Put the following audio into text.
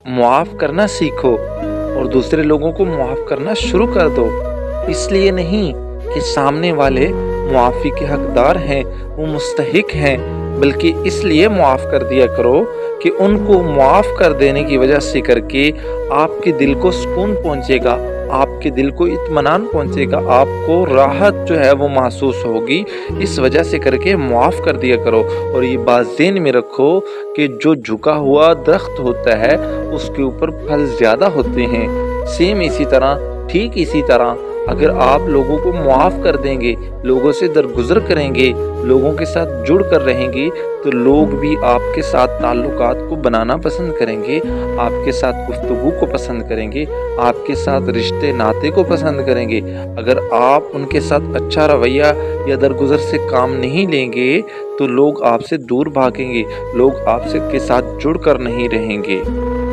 मुआफ़ करना सीखो और दूसरे लोगों को मुआफ़ करना शुरू कर दो। इसलिए नहीं कि सामने वाले मुआफ़ी के हकदार हैं, वो मुस्तहिक हैं, बल्कि इसलिए मुआफ़ कर दिया करो कि उनको मुआफ़ कर देने की वजह से करके आपके दिल को सुकून पहुँचेगा, आपके दिल को इत्मीनान पहुँचेगा, आपको राहत जो है वो महसूस होगी। इस वजह से करके मुआफ़ कर दिया करो। और ये बात ज़हन में रखो कि जो झुका हुआ दरख्त होता है उसके ऊपर फल ज़्यादा होते हैं। सेम इसी तरह, ठीक इसी तरह अगर आप लोगों को मुआफ़ कर देंगे, लोगों से दरगुज़र करेंगे, लोगों के साथ जुड़ कर रहेंगे, तो लोग भी आपके साथ ताल्लुकात को बनाना पसंद करेंगे, आपके साथ गुफ्तगू को पसंद करेंगे, आपके साथ रिश्ते नाते को पसंद करेंगे। अगर आप उनके साथ अच्छा रवैया या दरगुज़र से काम नहीं लेंगे तो लोग आपसे दूर भागेंगे, लोग आपसे के साथ जुड़ कर नहीं रहेंगे।